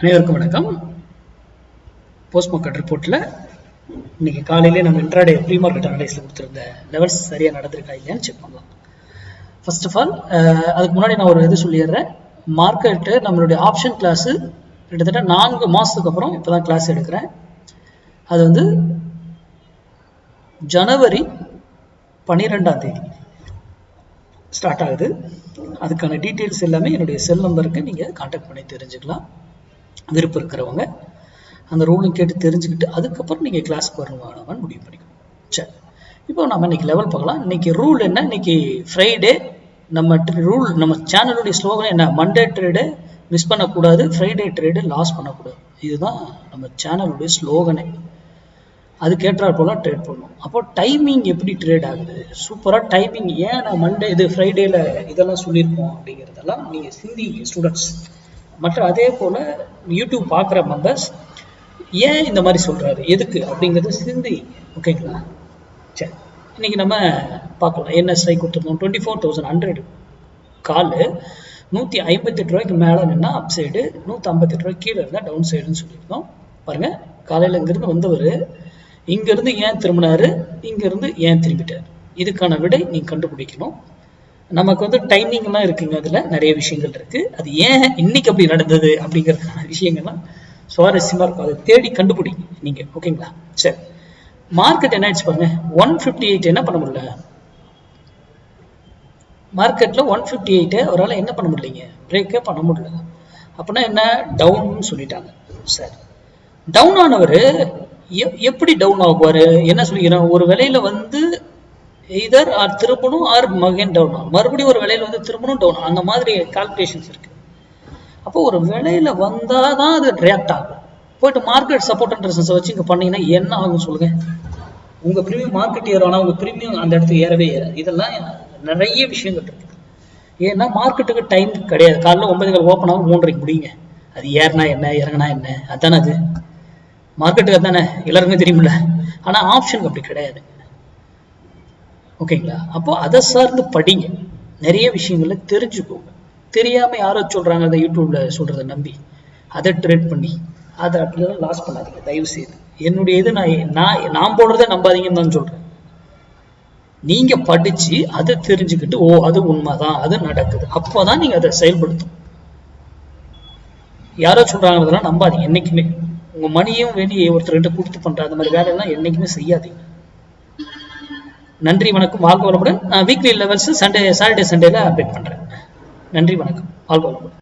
அனைவருக்கும் வணக்கம். Post market ரிப்போர்ட்டில் இன்னைக்கு காலையிலே நம்ம இன்ட்ராடே ப்ரீ மார்க்கெட் அனலைஸில் கொடுத்துருந்த லெவல்ஸ் சரியாக நடந்திருக்கா இல்லையான்னு செக் பண்ணலாம். ஃபர்ஸ்ட் ஆஃப் ஆல் அதுக்கு முன்னாடி நான் ஒரு இது சொல்லிடுறேன். மார்க்கெட்டு நம்மளுடைய ஆப்ஷன் கிளாஸு கிட்டத்தட்ட 4 மாதத்துக்கு அப்புறம் இப்போ தான் கிளாஸ் எடுக்கிறேன். அது வந்து ஜனவரி 12ஆம் தேதி ஸ்டார்ட் ஆகுது. அதுக்கான டீட்டெயில்ஸ் எல்லாமே என்னுடைய செல் நம்பருக்கு நீங்கள் கான்டாக்ட் பண்ணி தெரிஞ்சுக்கலாம். விருப்பம் இருக்கிறவங்க அந்த ரூலும் கேட்டு தெரிஞ்சுக்கிட்டு அதுக்கப்புறம் நீங்கள் கிளாஸ்க்கு வரணுமானவன் முடிவு பண்ணிக்கணும். சரி, இப்போ நம்ம இன்னைக்கு லெவல் பார்க்கலாம். இன்னைக்கு ரூல் என்ன? இன்னைக்கு ஃப்ரைடே. நம்ம ரூல், நம்ம சேனலுடைய ஸ்லோகன் என்ன? மண்டே ட்ரேடு மிஸ் பண்ணக்கூடாது, ஃப்ரைடே ட்ரேடு லாஸ் பண்ணக்கூடாது. இதுதான் நம்ம சேனலுடைய ஸ்லோகனே. அது கேட்டால் போல ட்ரேட் பண்ணணும். அப்போ டைமிங் எப்படி ட்ரேட் ஆகுது? சூப்பராக டைமிங். ஏன் நான் மண்டே இது ஃப்ரைடேல இதெல்லாம் சொல்லியிருக்கோம் அப்படிங்கிறதெல்லாம் நீங்கள் சிந்திங்க ஸ்டூடெண்ட்ஸ். மற்ற அதே போல் யூடியூப் பார்க்குற மெம்பர்ஸ் ஏன் இந்த மாதிரி சொல்கிறாரு, எதுக்கு அப்படிங்கிறது சிந்தி. ஓகேங்களா? சரி, இன்னைக்கு நம்ம பார்க்கலாம். என்எஸ்ஐ கொடுத்துருந்தோம் 24,100 கால் 158 ரூபாய்க்கு மேலே நின்னா அப் சைடு, 158 ரூபாய்க்கு கீழே இருந்தால் டவுன் சைடுன்னு சொல்லியிருந்தோம். பாருங்கள், காலையில் இங்கிருந்து வந்தவர் இங்கேருந்து ஏன் திரும்பினாரு, இங்கேருந்து ஏன் திரும்பிட்டார், இதுக்கான விடை நீங்கள் கண்டுபிடிக்கணும். நமக்கு வந்து டைமிங்லாம் இருக்குங்க, அதில் நிறைய விஷயங்கள் இருக்குது. அது ஏன் இன்னைக்கு அப்படி நடந்தது அப்படிங்கிறதுக்கான விஷயங்கள்லாம் சுவாரஸ்யமாக இருக்கும். அதை தேடி கண்டுபிடிங்க நீங்கள். ஓகேங்களா? சரி, மார்க்கெட் என்ன ஆயிடுச்சு பாருங்க. 158 என்ன பண்ண முடியல மார்க்கெட்டில். 158 அவரால் என்ன பண்ண முடியலைங்க, பிரேக்கே பண்ண முடியல. அப்படின்னா என்ன? டவுன்னு சொல்லிட்டாங்க. சரி, டவுன் ஆனவர் எப்படி டவுன் ஆகுவார்? என்ன சொல்லிக்கிறோம்? ஒரு விலையில வந்து இதர் ஆர் திரும்பணும், ஆர் மகன் டவுன் ஆகும், மறுபடியும் ஒரு விலையில வந்து திரும்பணும் டவுன், அந்த மாதிரி கால்குலேஷன்ஸ் இருக்கு. அப்போ ஒரு விலையில வந்தாதான் அது ரியாக்ட் ஆகும். போயிட்டு மார்க்கெட் சப்போர்ட் அண்ட் ரெசிஸ்டன்ஸ் வச்சு இங்க பண்ணீங்கன்னா என்ன ஆகும் சொல்லுங்க? உங்க பிரீமியம் மார்க்கெட் ஏறும், ஆனா உங்க பிரீமியம் அந்த இடத்துக்கு ஏறவே ஏறாது. இதெல்லாம் நிறைய விஷயங்கள் இருக்கு. ஏன்னா மார்க்கெட்டுக்கு டைம் கிடையாது. காலைல 9 ஓப்பன் ஆகும், 3:30 முடியுங்க. அது ஏறினா என்ன, இறங்கினா என்ன, அதுதானே அது மார்க்கெட்டுக்கு. தானே எல்லாருக்குமே தெரியுமில்ல. ஆனா ஆப்ஷனுக்கு அப்படி கிடையாது. ஓகேங்களா? அப்போ அதை சார்ந்து படிங்க, நிறைய விஷயங்களை தெரிஞ்சுக்கோங்க. தெரியாம யாரோ சொல்றாங்க அந்த யூடியூப்ல சொல்றதை நம்பி அதை ட்ரேட் பண்ணி அதை அப்படிலாம் லாஸ் பண்ணாதீங்க தயவு செய்து. என்னுடைய இது நான் போடுறதை நம்பாதீங்கன்னு தான் சொல்றேன். நீங்க படிச்சு அதை தெரிஞ்சுக்கிட்டு, ஓ அது உண்மைதான், அது நடக்குது, அப்போதான் நீங்க அதை செயல்படுத்தும். யாரோ சொல்றாங்கிறதெல்லாம் நம்பாதீங்க என்னைக்குமே. உங்க மணியும் வெளியே ஒருத்தர் கொடுத்து பண்ற அந்த மாதிரி வேலையெல்லாம் என்னைக்குமே செய்யாதீங்க. நன்றி, வணக்கம், வாழ்க வளமுடன். வீக்லி லெவல்ஸ் சாட்டர்டே சண்டேல அப்டேட் பண்றேன். நன்றி, வணக்கம், வாழ்க வளமுடன்.